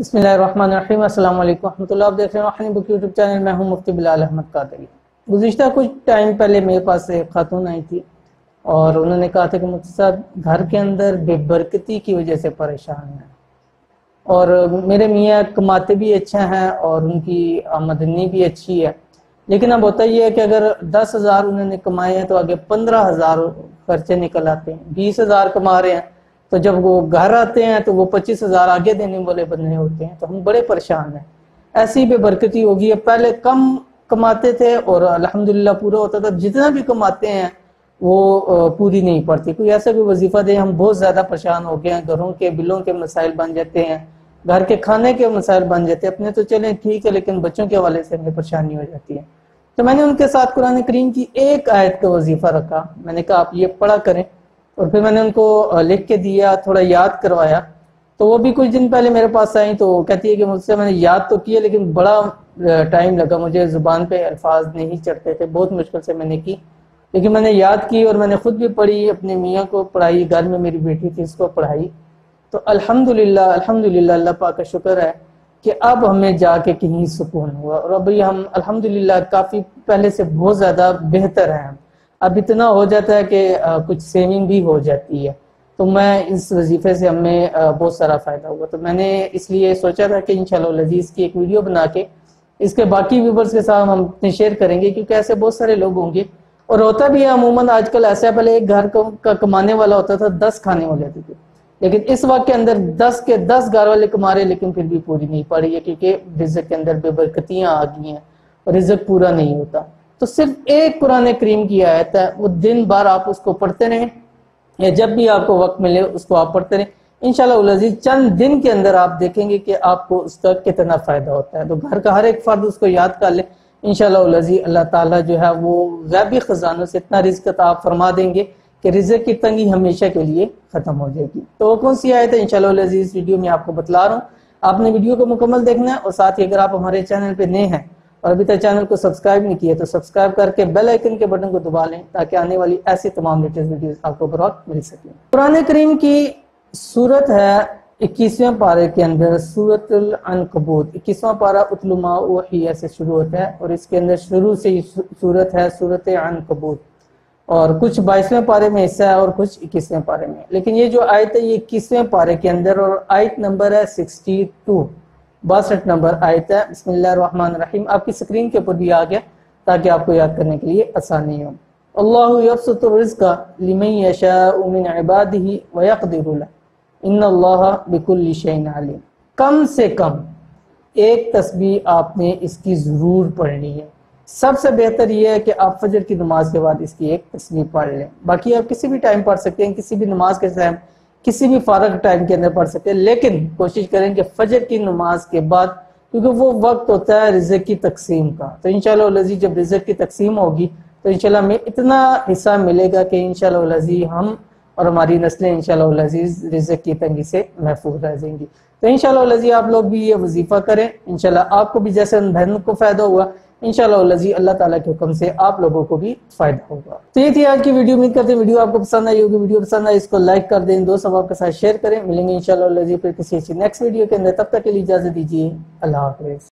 बिस्मिल्लाहिर्रहमानिर्रहीम। अस्सलाम वालेकुम रहमतुल्लाह। आप देख रहे हैं बुक यूट्यूब चैनल। मैं हूं मुफ्ती बिलाल अहमद कादरी। गुज़िश्ता कुछ टाइम पहले मेरे पास एक खातून आई थी और उन्होंने कहा था कि मुफ्ती साहब घर के अंदर बेबरकती की वजह से परेशान हैं और मेरे मियाँ कमाते भी अच्छा हैं और उनकी आमदनी भी अच्छी है, लेकिन अब होता ये है कि अगर 10,000 उन्होंने कमाए हैं तो आगे 15,000 खर्चे निकल आते हैं। 20,000 कमा रहे हैं तो जब वो घर आते हैं तो वो 25,000 आगे देने वाले बंदे होते हैं, तो हम बड़े परेशान हैं। ऐसी बेबरकती होगी है। पहले कम कमाते थे और अल्हम्दुलिल्लाह पूरा होता था, जितना भी कमाते हैं वो पूरी नहीं पड़ती। कोई ऐसा कोई वजीफा दे, हम बहुत ज़्यादा परेशान हो गए हैं। घरों के बिलों के मसाइल बन जाते हैं, घर के खाने के मसाइल बन जाते हैं। अपने तो चलें ठीक है, लेकिन बच्चों के हवाले से हमें परेशानी हो जाती है। तो मैंने उनके साथ कुरान करीम की एक आयत का वजीफा रखा। मैंने कहा आप ये पढ़ा करें, और फिर मैंने उनको लिख के दिया, थोड़ा याद करवाया। तो वो भी कुछ दिन पहले मेरे पास आई तो कहती है कि मुझसे मैंने याद तो किया लेकिन बड़ा टाइम लगा, मुझे ज़ुबान पे अल्फाज नहीं चढ़ते थे, बहुत मुश्किल से मैंने की, लेकिन मैंने याद की और मैंने खुद भी पढ़ी, अपने मियाँ को पढ़ाई, घर में मेरी बेटी थी उसको पढ़ाई। तो अल्हम्दुलिल्लाह अल्हम्दुलिल्लाह अल्लाह पाक का शुक्र है कि अब हमें जाके कहीं सुकून हुआ और अभी हम अल्हम्दुलिल्लाह काफ़ी पहले से बहुत ज़्यादा बेहतर हैं। अब इतना हो जाता है कि कुछ सेविंग भी हो जाती है। तो मैं इस वजीफे से हमें बहुत सारा फ़ायदा हुआ। तो मैंने इसलिए सोचा था कि इंशाअल्लाह लजीज़ की एक वीडियो बना के इसके बाकी व्यूवर्स के साथ हम शेयर करेंगे, क्योंकि ऐसे बहुत सारे लोग होंगे और होता भी है अमूमन आजकल ऐसा है। पहले एक घर का कमाने वाला होता था, 10 खाने वाले होते थे, लेकिन इस वक्त के अंदर 10 के 10 घर वाले कमा रहे, लेकिन फिर भी पूरी नहीं पड़ रही है, क्योंकि रिज़्क़ के अंदर बेबरकतियाँ आ गई हैं और रिज़्क़ पूरा नहीं होता। तो सिर्फ एक कुरान करीम की आयत है, वो दिन भर आप उसको पढ़ते रहें या जब भी आपको वक्त मिले उसको आप पढ़ते रहें। इंशाअल्लाह अज़ीज़ चंद दिन के अंदर आप देखेंगे कि आपको उसका कितना फ़ायदा होता है। तो घर का हर एक फर्द उसको याद कर ले। इंशाअल्लाह अज़ीज़ अल्लाह ताला जो है वो ग़ैबी ख़जानों से इतना रिज़्क़ अता फरमा देंगे कि रिज़्क़ की तंगी हमेशा के लिए ख़त्म हो जाएगी। तो वो कौन सी आयत है इंशाअल्लाह अज़ीज़ वीडियो में आपको बतला रहा हूँ। आपने वीडियो को मुकम्मल देखना है और साथ ही अगर आप हमारे चैनल पर नए हैं और अभी तक चैनल को सब्सक्राइब नहीं किया तो सब्सक्राइब करके बेल आइकन के बटन को दबा लें, ताकि आने वाली ऐसी तमाम लेटेस्ट वीडियोस आपको बर वक्त मिल सके। कुरान करीम की सूरत है 21वें पारे के अंदर सूरतुल अनकबूत। 21वां पारा उतलु मा उहिया से शुरू होता है और इसके अंदर शुरू से ही सूरत है सूरत अनकबूत, और कुछ 22वें पारे में हिस्सा है और कुछ 21वें पारे में। लेकिन ये जो आयत है ये 21वें पारे के अंदर और आयत नंबर है 62, 62 नंबर आयत है। बिस्मिल्लाहिर्रहमानिर्रहीम। आपकी स्क्रीन के ऊपर भी आ गया ताकि आपको याद करने के लिए आसानी हो। अल्लाहु यब्सुतु रिज़्क़ लिमन यशाउ मिन इबादिही व यक़दिरु लह इन्नल्लाहा बिकुल्लि शैइन अलीम। कम से कम एक तस्बीह आपने इसकी ज़रूर पढ़नी है। सबसे बेहतर यह है कि आप फजर की नमाज के बाद इसकी एक तस्बीह पढ़ लें। बाकी आप किसी भी टाइम पढ़ सकते हैं, किसी भी नमाज के टाइम, किसी भी फारग टाइम के अंदर पढ़ सकते हैं, लेकिन कोशिश करें कि फजर की नमाज के बाद, क्योंकि वो वक्त होता है रिज़्क़ की तकसीम का। तो इंशाअल्लाह अज़ीज़ जब रिज़्क़ की तकसीम होगी तो इंशाअल्लाह हमें इतना हिस्सा मिलेगा कि इंशाअल्लाह अज़ीज़ हम और हमारी नस्लें इंशाअल्लाह अज़ीज़ रिज़्क़ की तंगी से महफूज रह जाएंगी। तो इंशाअल्लाह अज़ीज़ आप लोग भी ये वजीफ़ा करें, इंशाअल्लाह आपको भी जैसे उन बहनों को फ़ायदा हुआ, इंशाअल्लाह अज़ीज़ अल्लाह ताला के हुक्म से आप लोगों को भी फायदा होगा। तो ये थी आज की वीडियो। उम्मीद करते हैं वीडियो आपको पसंद आई होगी। वीडियो पसंद आई इसको लाइक कर दें, दोस्त अब आपके साथ शेयर करें। मिलेंगे इंशाअल्लाह अज़ीज़ फिर किसी नेक्स्ट वीडियो के अंदर, तब तक के लिए इजाज़त दीजिए। अल्लाह हाफ़िज़।